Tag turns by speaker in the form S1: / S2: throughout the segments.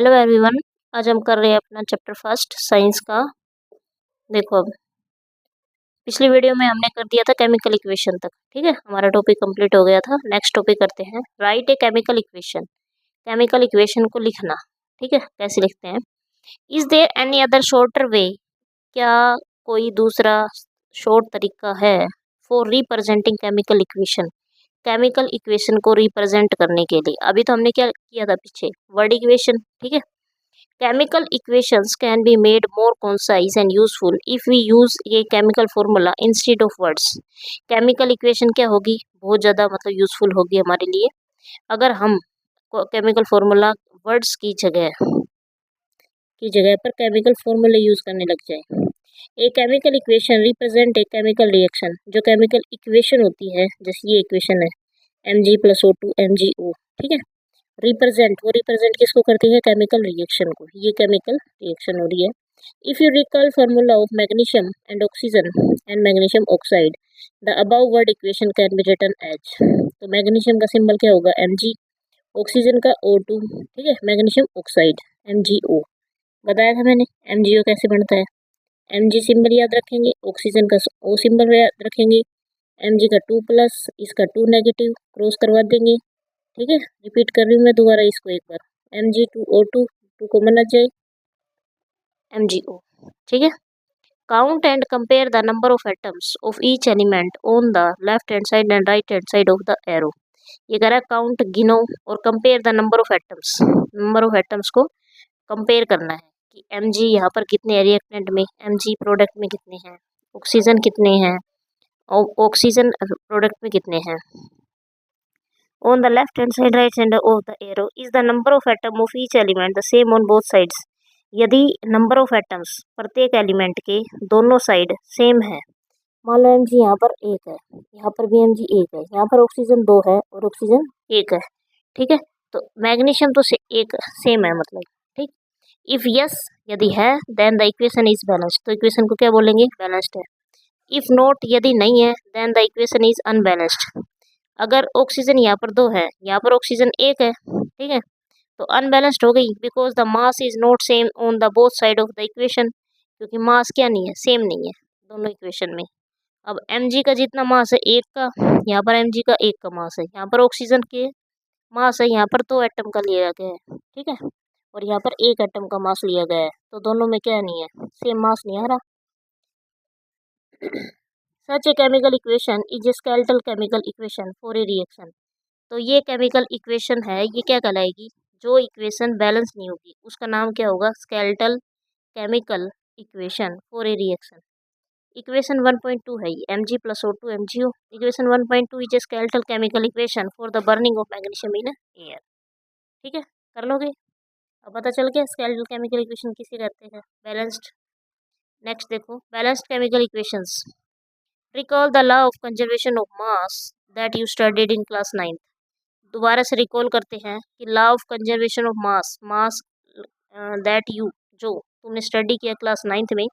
S1: Hello everyone. आज हम कर रहे हैं अपना चैप्टर फर्स्ट साइंस का। देखो, अब पिछली वीडियो में हमने कर दिया था केमिकल इक्वेशन तक। ठीक है, हमारा टॉपिक कंप्लीट हो गया था। नेक्स्ट टॉपिक करते हैं, write a chemical equation. Chemical equation को लिखना। ठीक है, कैसे लिखते हैं। Is there any other shorter way, क्या कोई दूसरा शॉर्ट तरीका है for representing chemical equation, chemical equation को रिप्रेजेंट करने के लिए। अभी तो हमने क्या किया था पीछे, वर्ड इक्वेशन। ठीक है, chemical equations can be made more concise and useful if we use a chemical formula instead of words। chemical equation क्या होगी, बहुत ज़्यादा मतलब यूजफुल होगी हमारे लिए अगर हम केमिकल फार्मूला वर्ड्स की जगह पर केमिकल फार्मूला यूज करने लग जाए। ए chemical equation represent a chemical reaction. जो केमिकल इक्वेशन होती है, जैसे ये इक्वेशन है Mg+O2 MgO। ठीक है, वो रिप्रेजेंट किसको करती है, केमिकल रिएक्शन को। ये केमिकल रिएक्शन हो रही है। If you recall formula of magnesium and oxygen and magnesium oxide, the above word equation can be written as. तो मैग्नीशियम का सिंबल क्या होगा, Mg, ऑक्सीजन का O2। ठीक है, मैग्नीशियम ऑक्साइड MgO बताया था मैंने। MgO कैसे बनता है, Mg सिंबल याद रखेंगे, ऑक्सीजन का O सिंबल याद रखेंगे, Mg का 2+, इसका 2 नेगेटिव, क्रॉस करवा देंगे। ठीक है, रिपीट कर रही हूँ मैं दोबारा इसको एक बार। Mg2O2, 2 कॉमन आ जाए, MgO। ठीक है, count and compare the number of atoms of each element on the left hand side and right hand side of the arrow. ये कह रहा है काउंट, गिनो और compare the number of atoms. Number of atoms को compare करना है कि Mg यहाँ पर कितने है रिएक्टेंट में, Mg प्रोडक्ट में कितने हैं, ऑक्सीजन कितने हैं, ऑक्सीजन प्रोडक्ट में कितने हैं। On the left hand side, right hand of the arrow is the number of atom of each element the same on both sides। यदि नंबर ऑफ एटम्स प्रत्येक एलिमेंट के दोनों साइड सेम है, मान लो Mg यहाँ पर 1 है, यहाँ पर भी Mg 1 है, यहाँ पर ऑक्सीजन 2 है और ऑक्सीजन 1 है। ठीक है, तो मैग्नीशियम तो एक सेम है मतलब। ठीक, इफ यस यदि है, then the equation is balanced. तो इक्वेशन को क्या बोलेंगे, बैलेंस्ड है। इफ नॉट यदि नहीं है, then the equation is unbalanced. अगर ऑक्सीजन यहाँ पर 2 है, यहाँ पर ऑक्सीजन 1 है, ठीक है, तो अनबैलेंस्ड हो गई, because the mass is not same on the both side of the equation. क्योंकि मास क्या नहीं है, सेम नहीं है दोनों इक्वेशन में। अब Mg का जितना मास है 1 का, यहाँ पर Mg का 1 का मास है, यहाँ पर ऑक्सीजन के मास है, यहाँ पर 2 एटम का लिया गया है। ठीक है, और यहाँ पर 1 एटम का मास लिया गया है, तो दोनों में क्या नहीं है, सेम मास नहीं आ रहा। Such a chemical equation is a skeletal chemical equation for a reaction. तो ये केमिकल इक्वेशन है, ये क्या कहलाएगी, जो इक्वेशन बैलेंस नहीं होगी उसका नाम क्या होगा, skeletal chemical equation for a reaction. Equation 1.2 है ये, Mg+O2 MgO। Equation 1.2 is a skeletal chemical equation for the burning of magnesium in air. ठीक है, कर लोगे। अब पता चल गया स्केलेटल केमिकल इक्वेशन किसे कहते हैं, बैलेंस्ड। नेक्स्ट देखो, balanced chemical equations. Recall the law of conservation of mass that you studied in class 9। दोबारा से रिकॉल करते हैं कि law of conservation of mass that you, जो तुमने स्टडी किया क्लास 9th में।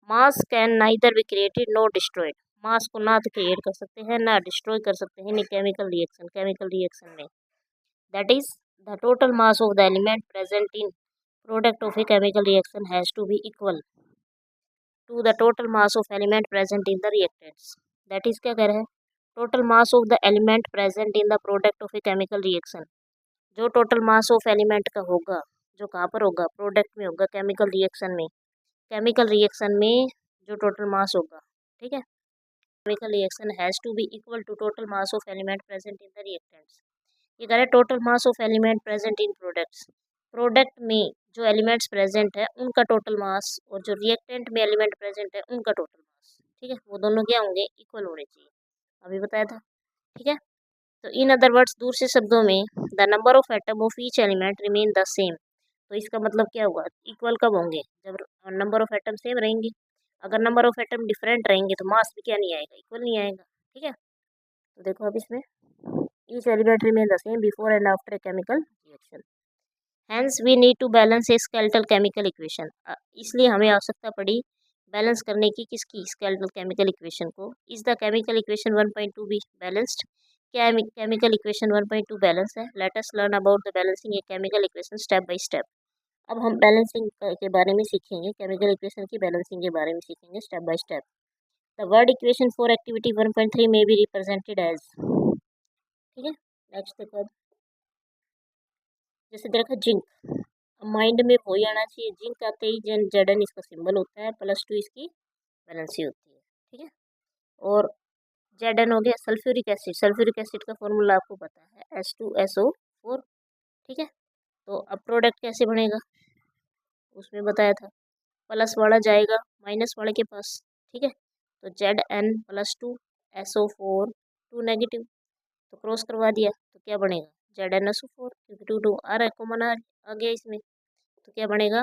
S1: Mass can neither be created not destroyed. Mass को ना तो क्रिएट कर सकते हैं ना डिस्ट्रॉय कर सकते हैं इन केमिकल रिएक्शन में। That is the total mass of the element present in product of a chemical reaction has to be equal to the total mass of element present in the reactants. That is क्या कह रहे हैं, total mass of the element present in the product of a chemical reaction. जो total mass of element का होगा, जो कहाँ पर होगा, प्रोडक्ट में होगा, केमिकल रिएक्शन में। केमिकल रिएक्शन में जो टोटल मास होगा, ठीक है, chemical reaction has to be equal to total mass of element present in the reactants. ये कह रहे हैं total mass of element present in products. Product में जो एलिमेंट्स प्रेजेंट है उनका टोटल मास, और जो रिएक्टेंट में एलिमेंट प्रेजेंट है उनका टोटल मास, ठीक है, वो दोनों क्या होंगे, इक्वल होने चाहिए। अभी बताया था। ठीक है, तो इन अदर वर्ड्स, दूसरे शब्दों में, the number of atom of each element remain the same. तो इसका मतलब क्या हुआ, इक्वल कब होंगे, जब नंबर ऑफ एटम सेम रहेंगे। अगर नंबर ऑफ एटम डिफरेंट रहेंगे तो मास भी क्या नहीं आएगा, इक्वल नहीं आएगा। ठीक है, तो देखो अब इसमें, each element remain the same before and after a chemical reaction. Hence we need to balance a skeletal chemical equation. इसलिए हमें आवश्यकता पड़ी बैलेंस करने की, किसकी, स्केलेटल केमिकल इक्वेशन को। Is the chemical equation 1.2 be balanced. क्या केमिकल इक्वेशन 1.2 बैलेंस है। Let us learn about the balancing a chemical equation step by step. अब हम बैलेंसिंग के बारे में सीखेंगे, केमिकल इक्वेशन की बैलेंसिंग के बारे में सीखेंगे step by step. The word equation for activity 1.3 में बी रिप्रेजेंटेड एज, ठीक है। नेक्स्ट देखो, अब जैसे देखा जिंक, माइंड में वही आना चाहिए, जिंक आते ही जेडन इसका सिंबल होता है, +2 इसकी वैलेंसी होती है, ठीक है। और जेडन हो गया सल्फ्यूरिक एसिड, सल्फ्यूरिक एसिड का फॉर्मूला आपको पता है H2SO4, ठीक है। तो अब प्रोडक्ट कैसे बनेगा उसमें बताया था, प्लस वाला जाएगा माइनस वाले के पास, ठीक है। तो Zn+2 SO4 2 नेगेटिव, तो क्रॉस करवा दिया तो क्या बनेगा ZnSO4, क्योंकि 2 2 आ रहा है, कॉमन आ गया इसमें, तो क्या बनेगा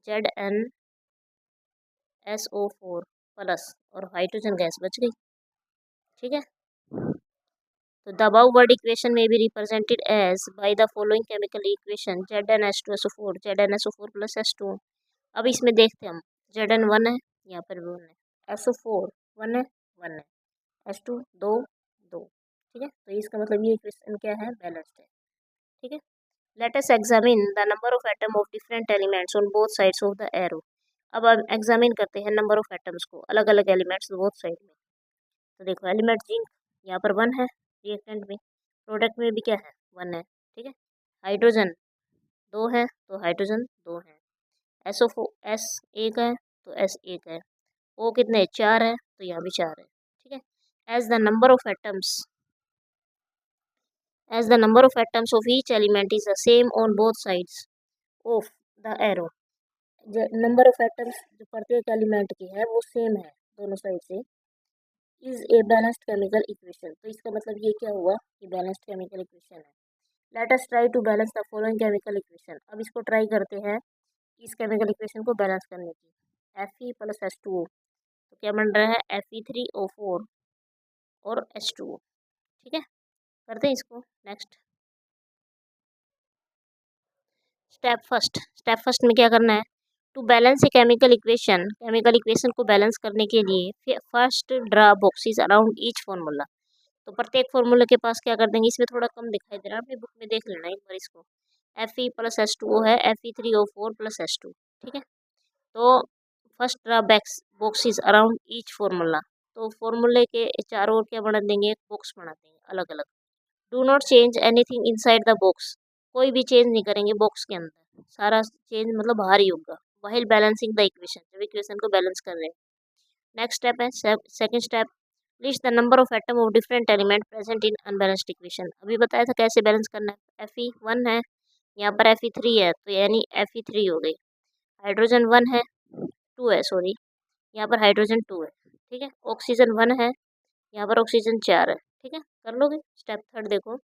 S1: ZnSO4 प्लस, और हाइड्रोजन गैस बच गई, ठीक है। तो द अबव वर्ड इक्वेशन में be represented as by the following chemical equation Zn H2SO4 ZnSO4 + H2। अब इसमें देखते हैं हम, Zn 1 है, यहाँ पर भी 1 है, SO4 1 है, 1 है, H2 2 2, ठीक है। तो इसका मतलब ये इक्वेशन क्या है, बैलेंस्ड है, ठीक है। Let us examine the number of atom of different elements on both sides of the arrow. अब हम एग्जामिन करते हैं नंबर ऑफ एटम्स को, अलग अलग एलिमेंट्स बोथ साइड में। तो देखो एलिमेंट जिंक यहाँ पर 1 है, रिएक्टेंट में, प्रोडक्ट में भी क्या है 1 है, ठीक है। हाइड्रोजन 2 है, तो हाइड्रोजन 2 है, S एक है, तो S एक है, O कितने 4 है, तो यहाँ भी 4 है, ठीक है। As the number of atoms of each element is the same on both sides of the arrow। जो नंबर ऑफ एटम्स जो प्रत्येक एलिमेंट की है वो सेम है दोनों साइड से, is a balanced chemical equation. तो इसका मतलब ये क्या हुआ कि बैलेंस्ड केमिकल इक्वेशन है। Let us try to balance the following chemical equation. अब इसको ट्राई करते हैं इस केमिकल इक्वेशन को बैलेंस करने की। Fe + H2O, तो क्या बन रहा है Fe3O4 और H2O, ठीक है। करते हैं इसको। नेक्स्ट स्टेप फर्स्ट में क्या करना है, to balance a chemical equation को बैलेंस करने के लिए first draw boxes around each formula. तो प्रत्येक फॉर्मूला के पास क्या कर देंगे, इसमें थोड़ा कम दिखाई दे रहा है, अपनी बुक में देख लेना एक बार इसको। Fe + H2O है, Fe3O4 + H2, ठीक है। तो first draw boxes around each formula, तो फॉर्मूले के चारों ओर क्या बना देंगे, एक बॉक्स बना देंगे अलग अलग। Do not change anything inside the box, कोई भी चेंज नहीं करेंगे बॉक्स के अंदर, सारा चेंज मतलब बाहर ही होगा, व्हाइल बैलेंसिंग द इक्वेशन, जब इक्वेशन को बैलेंस कर रहे हैं। नेक्स्ट स्टेप है second step, list the number of atom of different element present in unbalanced equation. अभी बताया था कैसे बैलेंस करना है। Fe1 है, यहाँ पर Fe3 है, तो यानी Fe3 हो गई। हाइड्रोजन 1 है, 2 है सॉरी, यहाँ पर हाइड्रोजन 2 है, ठीक है। ऑक्सीजन 1 है, यहाँ पर ऑक्सीजन 4 है, ठीक है। कर लोगे। स्टेप थर्ड देखो,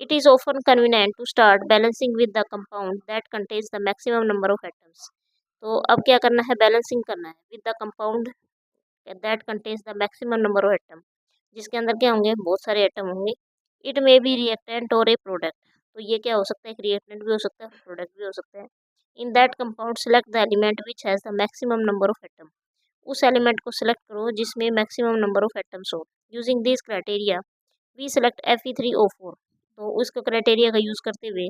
S1: it is often convenient to start balancing with the compound that contains the maximum number of atoms. तो अब क्या करना है, बैलेंसिंग करना है with the compound that contains the maximum number of atom, जिसके अंदर क्या होंगे, बहुत सारे एटम होंगे। इट मे बी रिएक्टेंट और ए प्रोडक्ट, तो ये क्या हो सकता है, एक रिएक्टेंट भी हो सकता है, प्रोडक्ट भी हो सकता है। In that compound select the element which has the maximum number of atom, उस एलिमेंट को सिलेक्ट करो जिसमें मैक्सिमम नंबर ऑफ एटम्स हो। Using this criteria we select Fe3O4, तो उसका क्राइटेरिया का यूज़ करते हुए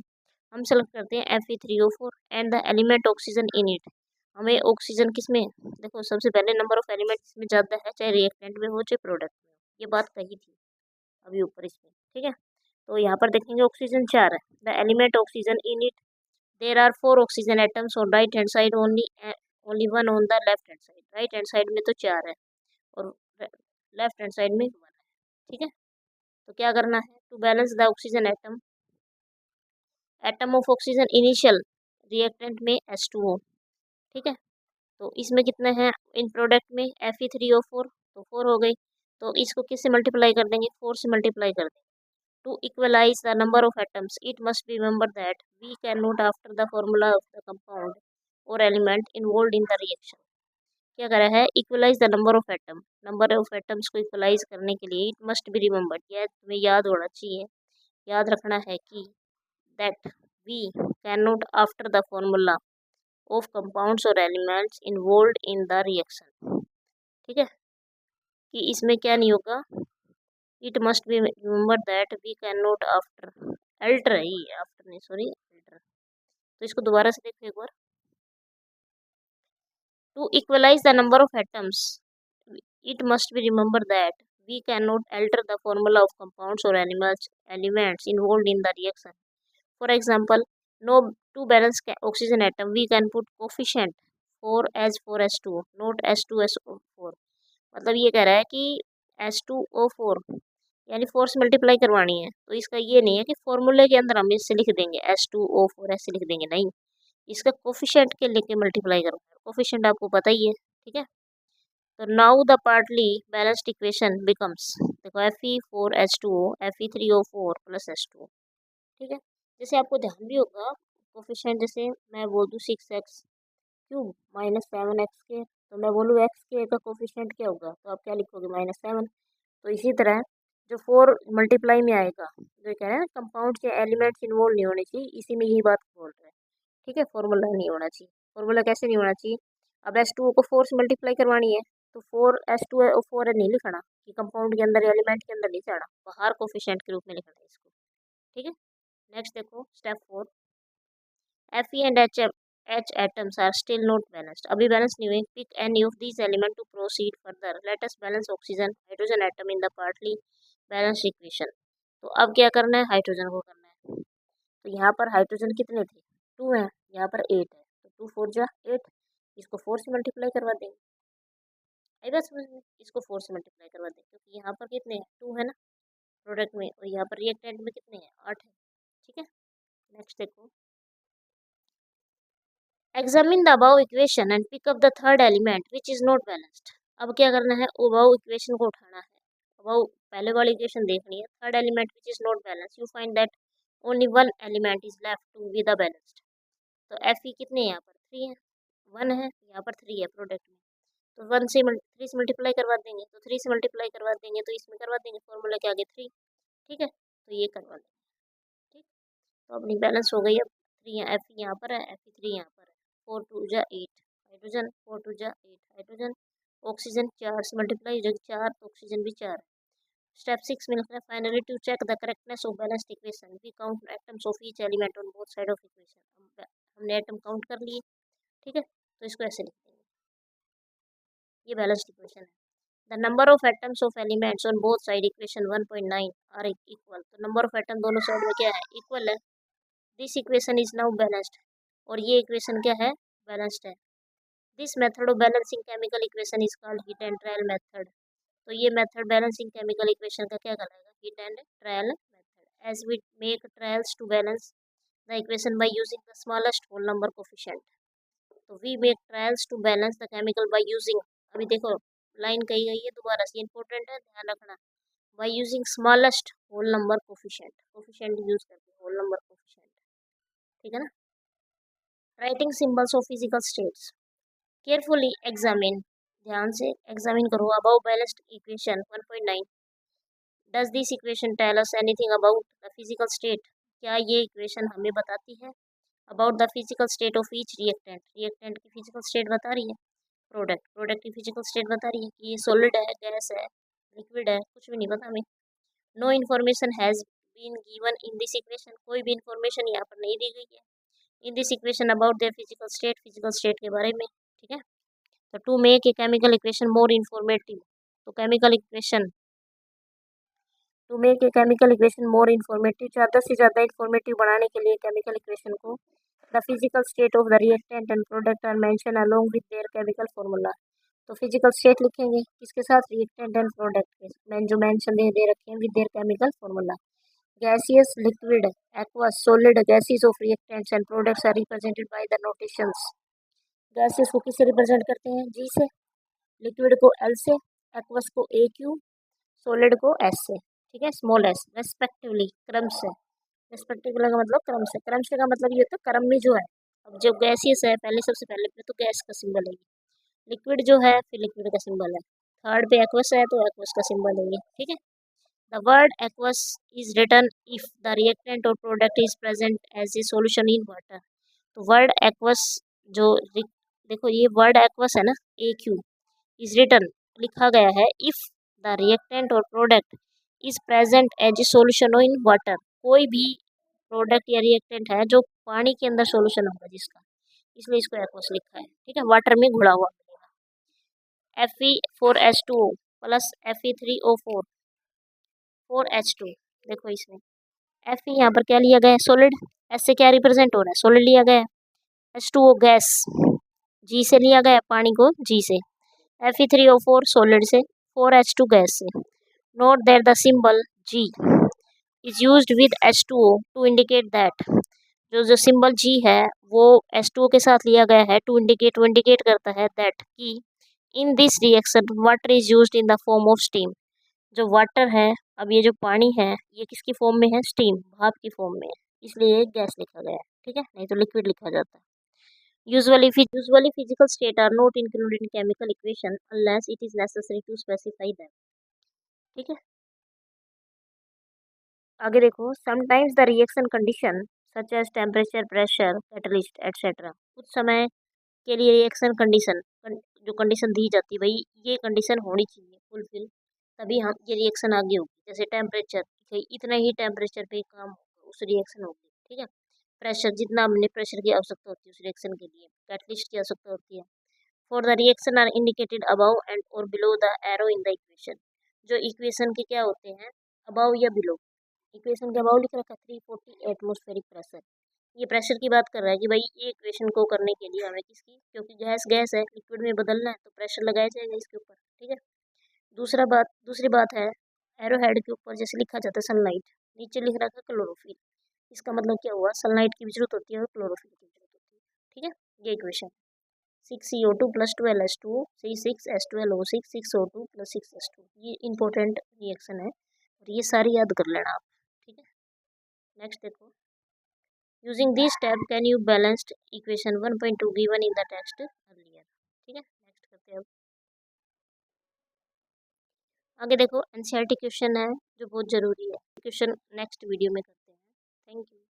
S1: हम सेलेक्ट करते हैं Fe3O4 and the element oxygen in it. हमें ऑक्सीजन किसमें, देखो सबसे पहले नंबर ऑफ एलिमेंट इसमें ज़्यादा है, चाहे रिएक्टेंट में हो चाहे प्रोडक्ट में हो, ये बात कही थी अभी ऊपर इसमें, ठीक है। तो यहाँ पर देखेंगे ऑक्सीजन 4 है, the element oxygen in it, there are 4 oxygen atoms on right hand side only 1 on the left hand side. Right hand side में तो 4 है और लेफ्ट हैंड साइड में 1 है, ठीक है। तो क्या करना है, to balance the oxygen atom of oxygen initial reactant में H2O, ठीक है। तो इसमें कितने हैं इन प्रोडक्ट में Fe3O4, तो 4 हो गई। तो इसको किससे मल्टीप्लाई कर देंगे, 4 से मल्टीप्लाई कर देंगे। To equalise the number of atoms it must be remember that we can note after the formula of the compound और element involve in the reaction. क्या करा है, equalise the number of atom, number of atoms को equalise करने के लिए it must be remembered, यह तुम्हें याद होना चाहिए, याद रखना है कि that we can note after the formula of compounds और elements involve in the reaction, ठीक है। कि इसमें क्या नहीं होगा, it must be remember that we can note after, alter है ये, आफ्टर नहीं सॉरी अल्टर, तो इसको दोबारा से देखो एक बार। To equalise the number of atoms it must be remembered that we cannot alter the formula of compounds or elements involved in the reaction. For example, no two balanced oxygen atom we can put coefficient 4 as 4s2 not S2SO4। मतलब ये कह रहा है कि H2O4 यानी 4 से multiply करवानी है, तो इसका ये नहीं है कि फॉर्मूले के अंदर हम इससे लिख देंगे H2O4 ऐसे लिख देंगे, नहीं, इसका कोफिशिएंट के लेके मल्टीप्लाई करवाना है। कोफिशिएंट आपको पता ही है, ठीक है। तो now the partly balanced equation becomes, देखो Fe4H2O Fe3O4 प्लस H2O, ठीक है। जैसे आपको ध्यान भी होगा कोफिशिएंट, जैसे मैं बोल दूँ 6x क्यूब माइनस 7x के, तो मैं बोलूँ x के का कोफिशिएंट क्या होगा, तो आप क्या लिखोगे -7। तो इसी तरह जो 4 मल्टीप्लाई में आएगा, जो कह रहे हैं कंपाउंड के एलिमेंट्स इन्वॉल्व नहीं होने चाहिए, इसी में यही बात बोल रहे हैं, ठीक है। फॉर्मूला नहीं होना चाहिए। फॉर्मूला कैसे नहीं होना चाहिए, अब H2O को 4 से मल्टीप्लाई करवानी है, तो 4H2O4 नहीं लिखना कि कंपाउंड के अंदर एलिमेंट के अंदर नहीं जाना, बाहर कोफिशिएंट के रूप में लिखना है इसको, ठीक है। नेक्स्ट देखो step 4, Fe and H atoms are still not balanced, अभी बैलेंस नहीं हुए। Pick any of these element to proceed further, let us balance oxygen hydrogen atom in the partly balanced equation. तो अब क्या करना है, हाइड्रोजन को करना है। तो यहाँ पर हाइड्रोजन कितने थे, 2 हैं, यहाँ पर 8 है, तो 2 4 जा 8, इसको 4 से मल्टीप्लाई करवा देंगे। आई बात समझ में, इसको 4 से मल्टीप्लाई करवा देंगे, क्योंकि यहाँ पर कितने हैं, 2 है ना प्रोडक्ट में, और यहाँ पर रिएक्टेंट में कितने हैं, 8 है, ठीक है। नेक्स्ट देखो, examine the above equation and pick up the third element which is not balanced. अब क्या करना है, अबव इक्वेशन को उठाना है, अबव पहले वाली इक्वेशन देखनी है, third element which is not balanced, you find that only one element is left to be the balanced. तो Fe कितने हैं, यहाँ पर 3 है, 1 है, यहाँ पर 3 है प्रोडक्ट में, तो 3 से मल्टीप्लाई करवा देंगे, तो 3 से मल्टीप्लाई करवा देंगे तो इसमें करवा देंगे फॉर्मूला के आगे 3, ठीक है, तो ये करवा देंगे, ठीक। तो अपनी बैलेंस हो गई। अब 3 Fe यहाँ पर है, Fe3 यहाँ पर है, 4 2 जा 8 हाइड्रोजन, 4 2 जा 8 हाइड्रोजन, ऑक्सीजन 4 से मल्टीप्लाई हो जाएगी 4, तो ऑक्सीजन भी 4 है। स्टेप 6 में लिखना है, finally to check the correctness of balanced equation we count atoms of each element on both side of equation. हमने एटम काउंट कर लिए, ठीक है, तो इसको ऐसे लिख देंगे, ये बैलेंस्ड इक्वेशन है। The number of atoms of elements on both side equation 1.9 are equal, तो नंबर ऑफ एटम दोनों साइड में क्या है, इक्वल है। This equation is now balanced, और ये इक्वेशन क्या है, बैलेंस्ड है। This method of balancing chemical equation is called heat and trial method. तो ये मेथड बैलेंसिंग केमिकल इक्वेशन का क्या कहलाएगा, heat and trial method. As we make trials to balance the equation by using the smallest whole number coefficient, तो we make trials to balance the chemical by using, अभी देखो line कही गई है दोबारा से, इंपॉर्टेंट है, ध्यान रखना, by using smallest whole number coefficient, coefficient use करके होल नंबर कोफिशिएंट, ठीक है ना। Writing symbols of physical states, carefully examine, ध्यान से एग्जामिन करो above balanced equation 1.9। Does this equation tell us anything about the physical state, क्या ये equation हमें बताती है about the physical state of each reactant, reactant की फिजिकल स्टेट बता रही है, प्रोडक्ट की फिजिकल स्टेट बता रही है कि ये सॉलिड है, गैस है, लिक्विड है, कुछ भी नहीं पता हमें। No information has been given in this equation, कोई भी इन्फॉर्मेशन यहाँ पर नहीं दी गई है in this equation about their physical state के बारे में, ठीक है। तो to make a chemical equation more informative, तो chemical equation to make a chemical equation more informative, ज़्यादा से ज़्यादा इन्फॉर्मेटिव बनाने के लिए केमिकल इक्वेशन को the physical state of the reactant and product are mention along with their chemical formula. तो physical state लिखेंगे किसके साथ, रिएक्टेंट एंड प्रोडक्ट के, जो मेंशन दे रखे हैं with their chemical formula. Gaseous, liquid, aqueous, solid gases of reactants and products are represented by the notations. Gases को किससे रिप्रेजेंट करते हैं, जी से, लिक्विड को एल से, एक्वस को ए क्यू, सॉलिड को एस से, ठीक है, स्मॉल एस, रेस्पेक्टिवली, क्रम से। रेस्पेक्टिवली का मतलब क्रम से, क्रम से का मतलब ये होता है क्रम में जो है, अब जब गैसियस है पहले सबसे पहले पे तो गैस का सिंबल है, लिक्विड जो है फिर लिक्विड का सिंबल है, थर्ड पे एक्वस है तो एक्वस का सिंबल है, ठीक है। The word aqueous is written if the reactant और product is present as a solution in water. तो वर्ड एक्वस जो देखो ये वर्ड एक्वस है ना, ए क्यू इज रिटन, लिखा गया है, इफ द रिएक्टेंट और product is present as a solution in water, कोई भी प्रोडक्ट या रिएक्टेंट है जो पानी के अंदर सॉल्यूशन होगा जिसका, इसलिए इसको एक्वस लिखा है। ठीक है, वाटर में घुला हुआ मिलेगा। Fe4H2O plus Fe3O4 4H2। देखो इसमें Fe यहाँ पर क्या लिया गया है, सॉलिड। एस से क्या रिप्रेजेंट हो रहा है, सॉलिड लिया गया है। H2O गैस, G से लिया गया है, पानी को G से। Fe3O4 सॉलिड से, 4H2 गैस से। Note that the symbol G is used with H2O to indicate that, जो सिंबल G है वो H2O के साथ लिया गया है टू इंडिकेट करता है दैट कि in this reaction water is used in the form of steam. जो वाटर है, अब ये जो पानी है ये किसकी फॉर्म में है, स्टीम, भाप की फॉर्म में है, इसलिए गैस लिखा गया है। ठीक है, नहीं तो लिक्विड लिखा जाता है। Usually physical state are not included in chemical equation unless it is necessary to specify them. ठीक है, आगे देखो, sometimes the reaction condition such as temperature, pressure, catalyst etcetera. कुछ समय के लिए रिएक्शन कंडीशन, जो कंडीशन दी जाती है भाई ये कंडीशन होनी चाहिए फुलफिल, तभी हम ये रिएक्शन आगे होगी। जैसे टेम्परेचर, इतना ही टेम्परेचर पे काम होगा उस रिएक्शन होगी। ठीक है, प्रेशर, जितना हमने प्रेशर की आवश्यकता होती है उस रिएक्शन के लिए, कैटलिस्ट की आवश्यकता होती है। For the reaction are indicated above and और below the arrow in the equation. जो इक्वेशन के क्या होते हैं, अबव या बिलो। इक्वेशन के अबाउ लिख रखा 340 एटमोस्फेरिक प्रेशर। ये प्रेशर की बात कर रहा है कि भाई ये इक्वेशन को करने के लिए हमें किसकी, क्योंकि गैस गैस है, लिक्विड में बदलना है तो प्रेशर लगाया जाएगा इसके ऊपर। ठीक है, दूसरी बात है, एरो हेड के ऊपर जैसे लिखा जाता है सनलाइट, नीचे लिख रखा है क्लोरोफिल। इसका मतलब क्या हुआ, सनलाइट की भी जरूरत होती है और क्लोरोफिल की भी जरूरत होती है। ठीक है, ये equation 6CO2 plus 12H2O C6H12O6 6O2 plus 6H2, ये इंपॉर्टेंट रिएक्शन है और ये सारी याद कर लेना आप। ठीक है, नेक्स्ट देखो, using this step can you balanced equation 1.2 given in the text earlier. ठीक है, नेक्स्ट करते हैं अब। आगे देखो, एनसीईआरटी क्वेश्चन है जो बहुत जरूरी है, क्वेश्चन नेक्स्ट वीडियो में करते हैं। Thank you.